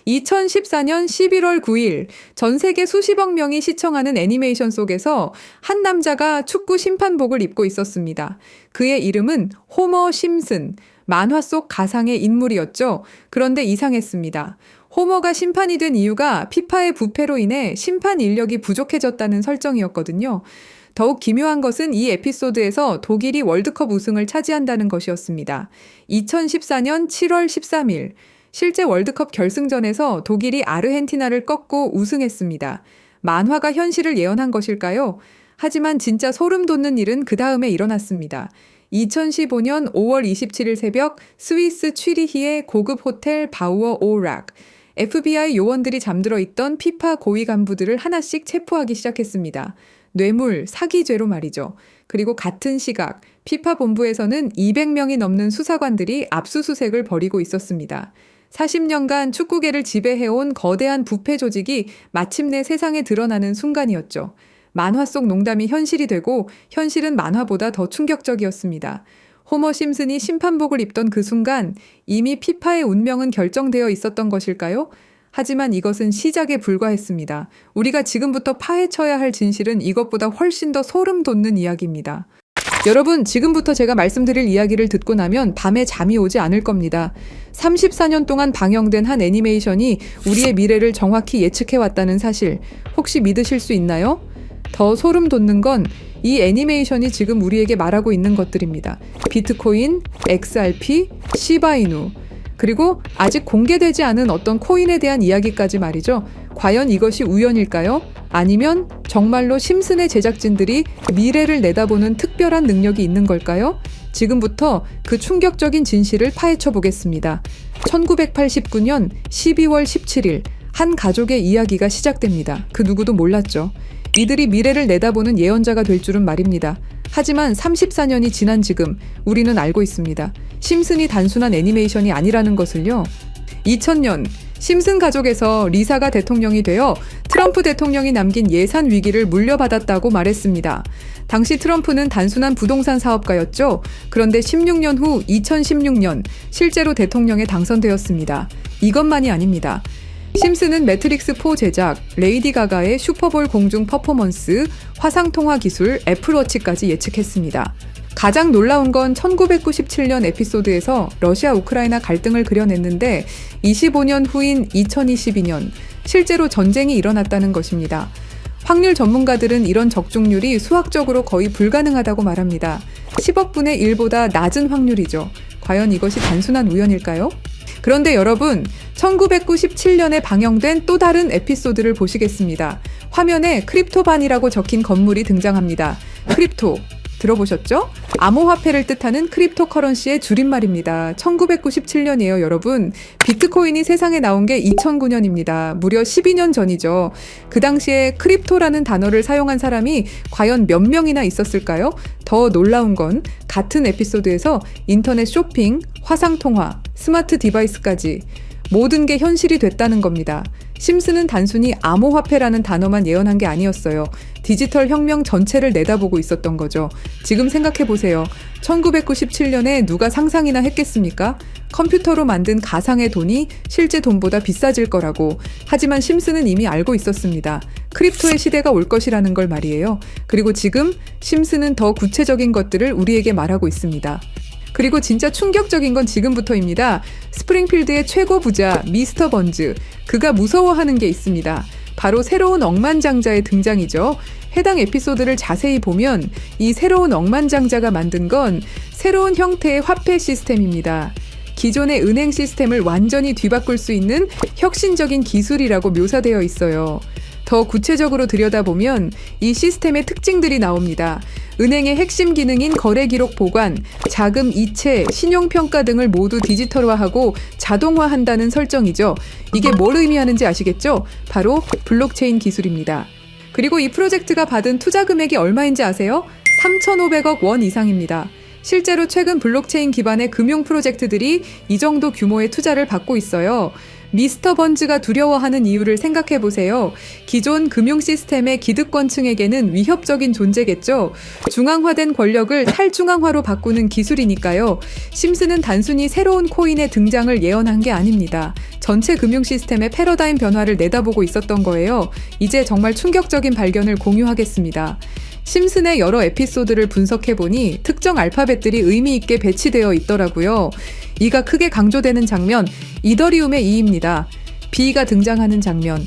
2014년 11월 9일 전 세계 수십억 명이 시청하는 애니메이션 속에서 한 남자가 축구 심판복을 입고 있었습니다. 그의 이름은 호머 심슨, 만화 속 가상의 인물이었죠. 그런데 이상했습니다. 호머가 심판이 된 이유가 피파의 부패로 인해 심판 인력이 부족해졌다는 설정이었거든요. 더욱 기묘한 것은 이 에피소드에서 독일이 월드컵 우승을 차지한다는 것이었습니다. 2014년 7월 13일, 실제 월드컵 결승전에서 독일이 아르헨티나를 꺾고 우승했습니다. 만화가 현실을 예언한 것일까요? 하지만 진짜 소름 돋는 일은 그 다음에 일어났습니다. 2015년 5월 27일 새벽 스위스 취리히의 고급 호텔 바우어 오락. FBI 요원들이 잠들어 있던 피파 고위 간부들을 하나씩 체포하기 시작했습니다. 뇌물, 사기죄로 말이죠. 그리고 같은 시각, 피파 본부에서는 200명이 넘는 수사관들이 압수수색을 벌이고 있었습니다. 40년간 축구계를 지배해온 거대한 부패 조직이 마침내 세상에 드러나는 순간이었죠. 만화 속 농담이 현실이 되고 현실은 만화보다 더 충격적이었습니다. 호머 심슨이 심판복을 입던 그 순간 이미 피파의 운명은 결정되어 있었던 것일까요? 하지만 이것은 시작에 불과했습니다. 우리가 지금부터 파헤쳐야 할 진실은 이것보다 훨씬 더 소름 돋는 이야기입니다. 여러분, 지금부터 제가 말씀드릴 이야기를 듣고 나면 밤에 잠이 오지 않을 겁니다. 34년 동안 방영된 한 애니메이션이 우리의 미래를 정확히 예측해왔다는 사실, 혹시 믿으실 수 있나요? 더 소름 돋는 건 이 애니메이션이 지금 우리에게 말하고 있는 것들입니다. 비트코인, XRP, 시바이누, 그리고 아직 공개되지 않은 어떤 코인에 대한 이야기까지 말이죠. 과연 이것이 우연일까요? 아니면 정말로 심슨의 제작진들이 미래를 내다보는 특별한 능력이 있는 걸까요? 지금부터 그 충격적인 진실을 파헤쳐 보겠습니다. 1989년 12월 17일 한 가족의 이야기가 시작됩니다. 그 누구도 몰랐죠. 이들이 미래를 내다보는 예언자가 될 줄은 말입니다. 하지만 34년이 지난 지금 우리는 알고 있습니다. 심슨이 단순한 애니메이션이 아니라는 것을요. 2000년 심슨 가족에서 리사가 대통령이 되어 트럼프 대통령이 남긴 예산 위기를 물려받았다고 말했습니다. 당시 트럼프는 단순한 부동산 사업가였죠. 그런데 16년 후 2016년 실제로 대통령에 당선되었습니다. 이것만이 아닙니다. 심슨은 매트릭스4 제작, 레이디 가가의 슈퍼볼 공중 퍼포먼스, 화상통화 기술, 애플워치까지 예측했습니다. 가장 놀라운 건 1997년 에피소드에서 러시아 우크라이나 갈등을 그려냈는데 25년 후인 2022년 실제로 전쟁이 일어났다는 것입니다. 확률 전문가들은 이런 적중률이 수학적으로 거의 불가능하다고 말합니다. 10억 분의 1보다 낮은 확률이죠. 과연 이것이 단순한 우연일까요? 그런데 여러분, 1997년에 방영된 또 다른 에피소드를 보시겠습니다. 화면에 크립토반이라고 적힌 건물이 등장합니다. 크립토, 들어보셨죠? 암호화폐를 뜻하는 크립토커런시의 줄임말입니다. 1997년이에요, 여러분. 비트코인이 세상에 나온 게 2009년입니다. 무려 12년 전이죠. 그 당시에 크립토라는 단어를 사용한 사람이 과연 몇 명이나 있었을까요? 더 놀라운 건 같은 에피소드에서 인터넷 쇼핑, 화상통화, 스마트 디바이스까지 모든 게 현실이 됐다는 겁니다. 심슨은 단순히 암호화폐라는 단어만 예언한 게 아니었어요. 디지털 혁명 전체를 내다보고 있었던 거죠. 지금 생각해보세요. 1997년에 누가 상상이나 했겠습니까? 컴퓨터로 만든 가상의 돈이 실제 돈보다 비싸질 거라고. 하지만 심슨은 이미 알고 있었습니다. 크립토의 시대가 올 것이라는 걸 말이에요. 그리고 지금 심슨은 더 구체적인 것들을 우리에게 말하고 있습니다. 그리고 진짜 충격적인 건 지금부터입니다. 스프링필드의 최고 부자 미스터 번즈, 그가 무서워하는 게 있습니다. 바로 새로운 억만장자의 등장이죠. 해당 에피소드를 자세히 보면 이 새로운 억만장자가 만든 건 새로운 형태의 화폐 시스템입니다. 기존의 은행 시스템을 완전히 뒤바꿀 수 있는 혁신적인 기술이라고 묘사되어 있어요. 더 구체적으로 들여다보면 이 시스템의 특징들이 나옵니다. 은행의 핵심 기능인 거래 기록 보관, 자금 이체, 신용평가 등을 모두 디지털화하고 자동화한다는 설정이죠. 이게 뭘 의미하는지 아시겠죠? 바로 블록체인 기술입니다. 그리고 이 프로젝트가 받은 투자 금액이 얼마인지 아세요? 3,500억 원 이상입니다. 실제로 최근 블록체인 기반의 금융 프로젝트들이 이 정도 규모의 투자를 받고 있어요. 미스터 번즈가 두려워하는 이유를 생각해 보세요. 기존 금융 시스템의 기득권층에게는 위협적인 존재겠죠. 중앙화된 권력을 탈중앙화로 바꾸는 기술이니까요. 심슨은 단순히 새로운 코인의 등장을 예언한 게 아닙니다. 전체 금융 시스템의 패러다임 변화를 내다보고 있었던 거예요. 이제 정말 충격적인 발견을 공유하겠습니다. 심슨의 여러 에피소드를 분석해보니 특정 알파벳들이 의미 있게 배치되어 있더라고요. 이가 크게 강조되는 장면, 이더리움의 E입니다. B가 등장하는 장면,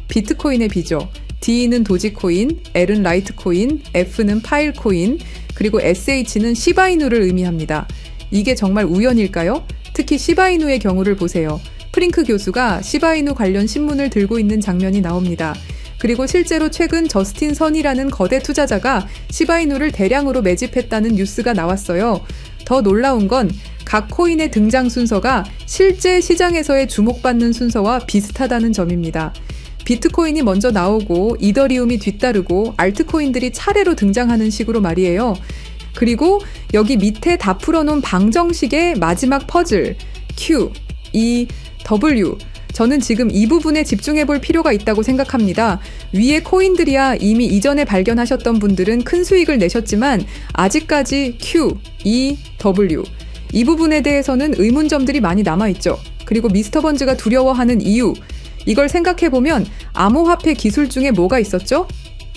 비트코인의 B죠. D는 도지코인, L은 라이트코인, F는 파일코인, 그리고 SH는 시바이누를 의미합니다. 이게 정말 우연일까요? 특히 시바이누의 경우를 보세요. 프링크 교수가 시바이누 관련 신문을 들고 있는 장면이 나옵니다. 그리고 실제로 최근 저스틴 선이라는 거대 투자자가 시바이누를 대량으로 매집했다는 뉴스가 나왔어요. 더 놀라운 건 각 코인의 등장 순서가 실제 시장에서의 주목받는 순서와 비슷하다는 점입니다. 비트코인이 먼저 나오고 이더리움이 뒤따르고 알트코인들이 차례로 등장하는 식으로 말이에요. 그리고 여기 밑에 다 풀어놓은 방정식의 마지막 퍼즐 Q, E, W 저는 지금 이 부분에 집중해 볼 필요가 있다고 생각합니다. 위에 코인들이야 이미 이전에 발견하셨던 분들은 큰 수익을 내셨지만 아직까지 Q, E, W 이 부분에 대해서는 의문점들이 많이 남아있죠. 그리고 미스터 번즈가 두려워하는 이유 이걸 생각해보면 암호화폐 기술 중에 뭐가 있었죠?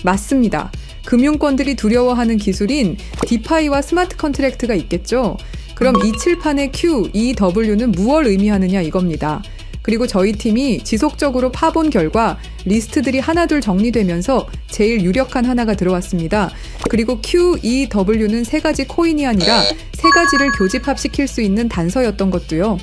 맞습니다. 금융권들이 두려워하는 기술인 디파이와 스마트 컨트랙트가 있겠죠. 그럼 이 칠판의 Q, E, W는 무엇을 의미하느냐 이겁니다. 그리고 저희 팀이 지속적으로 파본 결과 리스트들이 하나둘 정리되면서 제일 유력한 하나가 들어왔습니다. 그리고 Q, E, W는 세 가지 코인이 아니라 세 가지를 교집합시킬 수 있는 단서였던 것도요.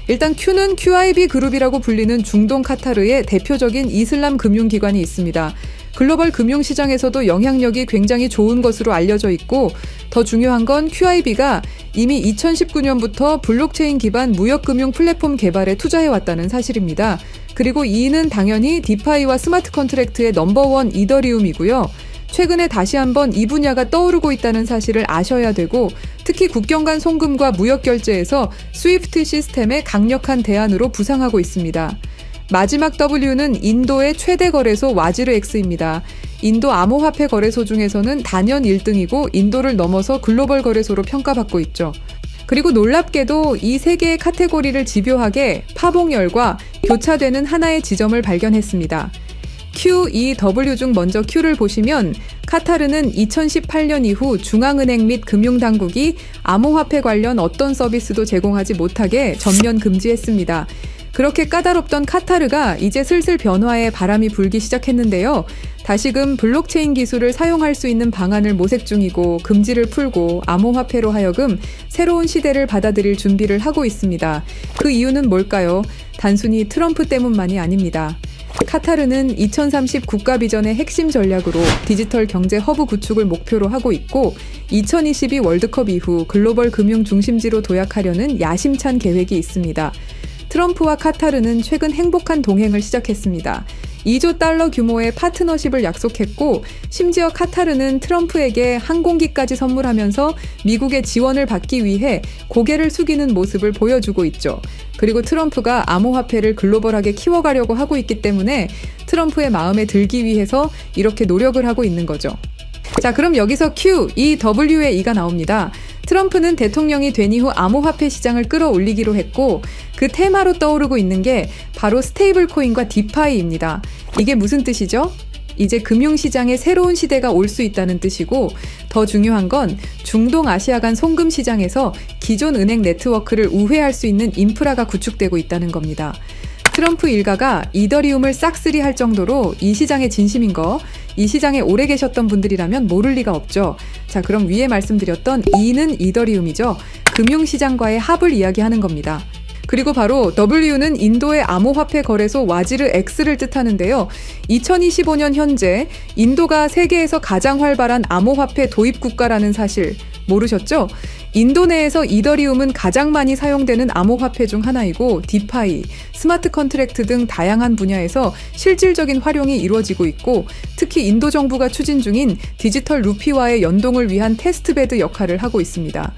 일단 Q는 QIB 그룹이라고 불리는 중동 카타르의 대표적인 이슬람 금융기관이 있습니다. 글로벌 금융시장에서도 영향력이 굉장히 좋은 것으로 알려져 있고 더 중요한 건 QIB가 이미 2019년부터 블록체인 기반 무역금융 플랫폼 개발에 투자해왔다는 사실입니다. 그리고 E는 당연히 디파이와 스마트 컨트랙트의 넘버원 이더리움이고요. 최근에 다시 한번 이 분야가 떠오르고 있다는 사실을 아셔야 되고 특히 국경 간 송금과 무역 결제에서 스위프트 시스템의 강력한 대안으로 부상하고 있습니다. 마지막 W는 인도의 최대 거래소 와지르X입니다. 인도 암호화폐 거래소 중에서는 단연 1등이고 인도를 넘어서 글로벌 거래소로 평가받고 있죠. 그리고 놀랍게도 이 세 개의 카테고리를 집요하게 파봉열과 교차되는 하나의 지점을 발견했습니다. Q, E, W 중 먼저 Q를 보시면 카타르는 2018년 이후 중앙은행 및 금융당국이 암호화폐 관련 어떤 서비스도 제공하지 못하게 전면 금지했습니다. 그렇게 까다롭던 카타르가 이제 슬슬 변화의 바람이 불기 시작했는데요. 다시금 블록체인 기술을 사용할 수 있는 방안을 모색 중이고 금지를 풀고 암호화폐로 하여금 새로운 시대를 받아들일 준비를 하고 있습니다. 그 이유는 뭘까요? 단순히 트럼프 때문만이 아닙니다. 카타르는 2030 국가 비전의 핵심 전략으로 디지털 경제 허브 구축을 목표로 하고 있고 2022 월드컵 이후 글로벌 금융 중심지로 도약하려는 야심찬 계획이 있습니다. 트럼프와 카타르는 최근 행복한 동행을 시작했습니다. 2조 달러 규모의 파트너십을 약속했고 심지어 카타르는 트럼프에게 항공기까지 선물하면서 미국의 지원을 받기 위해 고개를 숙이는 모습을 보여주고 있죠. 그리고 트럼프가 암호화폐를 글로벌하게 키워가려고 하고 있기 때문에 트럼프의 마음에 들기 위해서 이렇게 노력을 하고 있는 거죠. 자, 그럼 여기서 Q, E, W의 E가 나옵니다. 트럼프는 대통령이 된 이후 암호화폐 시장을 끌어올리기로 했고 그 테마로 떠오르고 있는 게 바로 스테이블 코인과 디파이입니다. 이게 무슨 뜻이죠? 이제 금융시장에 새로운 시대가 올 수 있다는 뜻이고 더 중요한 건 중동 아시아 간 송금 시장에서 기존 은행 네트워크를 우회할 수 있는 인프라가 구축되고 있다는 겁니다. 트럼프 일가가 이더리움을 싹쓸이 할 정도로 이 시장에 진심인 거, 이 시장에 오래 계셨던 분들이라면 모를 리가 없죠. 자, 그럼 위에 말씀드렸던 E는 이더리움이죠. 금융시장과의 합을 이야기하는 겁니다. 그리고 바로 W는 인도의 암호화폐 거래소 와지르X를 뜻하는데요. 2025년 현재 인도가 세계에서 가장 활발한 암호화폐 도입 국가라는 사실 모르셨죠? 인도 내에서 이더리움은 가장 많이 사용되는 암호화폐 중 하나이고 디파이, 스마트 컨트랙트 등 다양한 분야에서 실질적인 활용이 이루어지고 있고 특히 인도 정부가 추진 중인 디지털 루피와의 연동을 위한 테스트베드 역할을 하고 있습니다.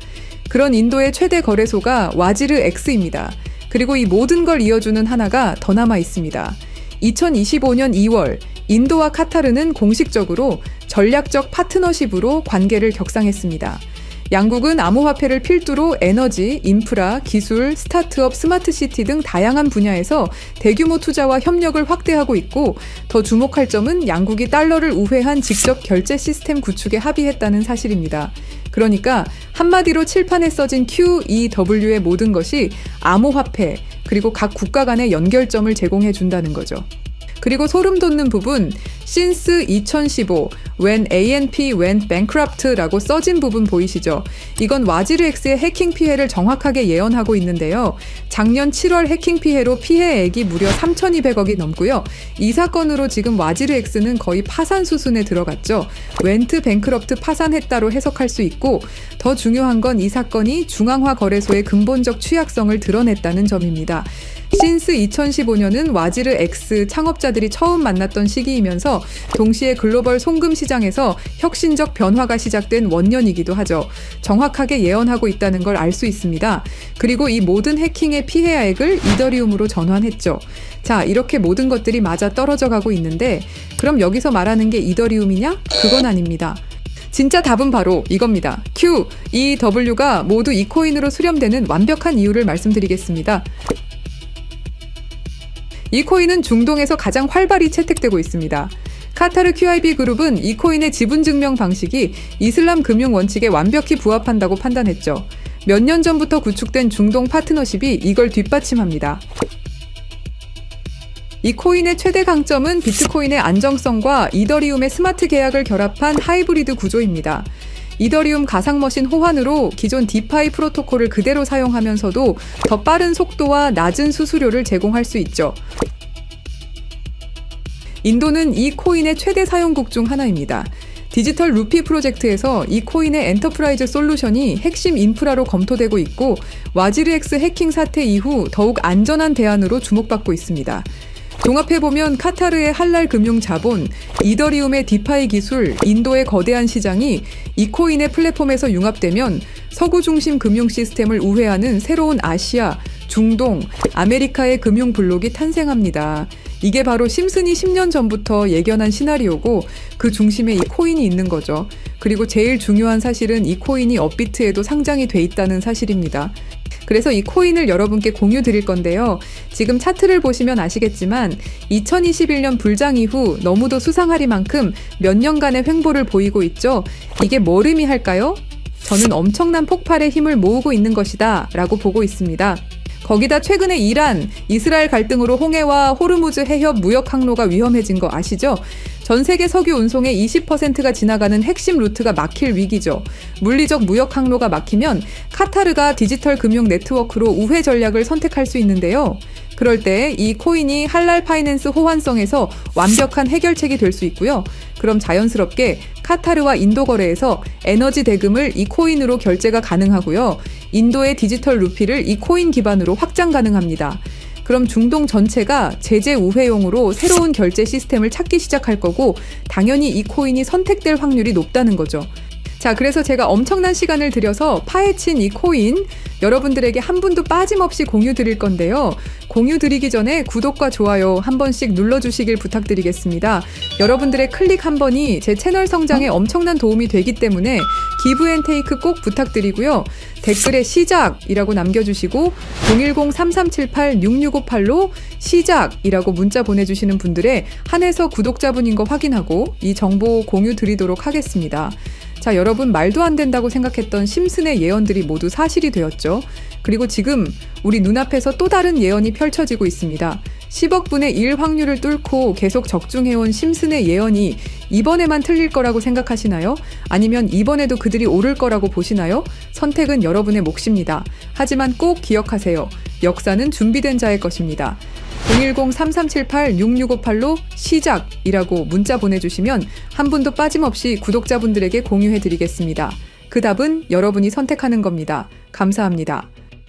그런 인도의 최대 거래소가 와지르X입니다. 그리고 이 모든 걸 이어주는 하나가 더 남아 있습니다. 2025년 2월 인도와 카타르는 공식적으로 전략적 파트너십으로 관계를 격상했습니다. 양국은 암호화폐를 필두로 에너지, 인프라, 기술, 스타트업, 스마트시티 등 다양한 분야에서 대규모 투자와 협력을 확대하고 있고, 더 주목할 점은 양국이 달러를 우회한 직접 결제 시스템 구축에 합의했다는 사실입니다. 그러니까 한마디로 칠판에 써진 QEW의 모든 것이 암호화폐, 그리고 각 국가 간의 연결점을 제공해 준다는 거죠. 그리고 소름 돋는 부분, since 2015, when ANP went bankrupt라고 써진 부분 보이시죠? 이건 와지르엑스의 해킹 피해를 정확하게 예언하고 있는데요. 작년 7월 해킹 피해로 피해액이 무려 3,200억이 넘고요. 이 사건으로 지금 와지르엑스는 거의 파산 수순에 들어갔죠. went bankrupt 파산했다로 해석할 수 있고, 더 중요한 건 이 사건이 중앙화 거래소의 근본적 취약성을 드러냈다는 점입니다. since 2015년은 와지르엑스 창업자들이 처음 만났던 시기이면서 동시에 글로벌 송금 시장에서 혁신적 변화가 시작된 원년이기도 하죠. 정확하게 예언하고 있다는 걸 알 수 있습니다. 그리고 이 모든 해킹의 피해액을 이더리움으로 전환했죠. 자, 이렇게 모든 것들이 맞아 떨어져 가고 있는데, 그럼 여기서 말하는 게 이더리움이냐? 그건 아닙니다. 진짜 답은 바로 이겁니다. QEW가 모두 이 코인으로 수렴되는 완벽한 이유를 말씀드리겠습니다. 이 코인은 중동에서 가장 활발히 채택되고 있습니다. 카타르 QIB 그룹은 이 코인의 지분 증명 방식이 이슬람 금융 원칙에 완벽히 부합한다고 판단했죠. 몇 년 전부터 구축된 중동 파트너십이 이걸 뒷받침합니다. 이 코인의 최대 강점은 비트코인의 안정성과 이더리움의 스마트 계약을 결합한 하이브리드 구조입니다. 이더리움 가상머신 호환으로 기존 디파이 프로토콜을 그대로 사용하면서도 더 빠른 속도와 낮은 수수료를 제공할 수 있죠. 인도는 이 코인의 최대 사용국 중 하나입니다. 디지털 루피 프로젝트에서 이 코인의 엔터프라이즈 솔루션이 핵심 인프라로 검토되고 있고, 와지르엑스 해킹 사태 이후 더욱 안전한 대안으로 주목받고 있습니다. 종합해보면 카타르의 할랄 금융 자본, 이더리움의 디파이 기술, 인도의 거대한 시장이 이 코인의 플랫폼에서 융합되면 서구 중심 금융 시스템을 우회하는 새로운 아시아, 중동, 아메리카의 금융 블록이 탄생합니다. 이게 바로 심슨이 10년 전부터 예견한 시나리오고, 그 중심에 이 코인이 있는 거죠. 그리고 제일 중요한 사실은 이 코인이 업비트에도 상장이 돼 있다는 사실입니다. 그래서 이 코인을 여러분께 공유 드릴 건데요. 지금 차트를 보시면 아시겠지만 2021년 불장 이후 너무도 수상하리만큼 몇 년간의 횡보를 보이고 있죠. 이게 뭘 의미할까요? 저는 엄청난 폭발의 힘을 모으고 있는 것이다 라고 보고 있습니다. 거기다 최근에 이란, 이스라엘 갈등으로 홍해와 호르무즈 해협 무역 항로가 위험해진 거 아시죠? 전 세계 석유 운송의 20%가 지나가는 핵심 루트가 막힐 위기죠. 물리적 무역 항로가 막히면 카타르가 디지털 금융 네트워크로 우회 전략을 선택할 수 있는데요. 그럴 때 이 코인이 할랄 파이낸스 호환성에서 완벽한 해결책이 될 수 있고요. 그럼 자연스럽게 카타르와 인도 거래에서 에너지 대금을 이 코인으로 결제가 가능하고요. 인도의 디지털 루피를 이 코인 기반으로 확장 가능합니다. 그럼 중동 전체가 제재 우회용으로 새로운 결제 시스템을 찾기 시작할 거고, 당연히 이 코인이 선택될 확률이 높다는 거죠. 자, 그래서 제가 엄청난 시간을 들여서 파헤친 이 코인 여러분들에게 한 분도 빠짐없이 공유 드릴 건데요. 공유 드리기 전에 구독과 좋아요 한 번씩 눌러주시길 부탁드리겠습니다. 여러분들의 클릭 한 번이 제 채널 성장에 엄청난 도움이 되기 때문에 기브앤테이크 꼭 부탁드리고요. 댓글에 시작이라고 남겨주시고 010-3378-6658로 시작이라고 문자 보내주시는 분들의 한해서 구독자분인 거 확인하고 이 정보 공유 드리도록 하겠습니다. 자, 여러분, 말도 안 된다고 생각했던 심슨의 예언들이 모두 사실이 되었죠. 그리고 지금 우리 눈앞에서 또 다른 예언이 펼쳐지고 있습니다. 10억 분의 1 확률을 뚫고 계속 적중해온 심슨의 예언이 이번에만 틀릴 거라고 생각하시나요? 아니면 이번에도 그들이 오를 거라고 보시나요? 선택은 여러분의 몫입니다. 하지만 꼭 기억하세요. 역사는 준비된 자의 것입니다. 010-3378-6658로 시작이라고 문자 보내주시면 한 분도 빠짐없이 구독자분들에게 공유해드리겠습니다. 그 답은 여러분이 선택하는 겁니다. 감사합니다.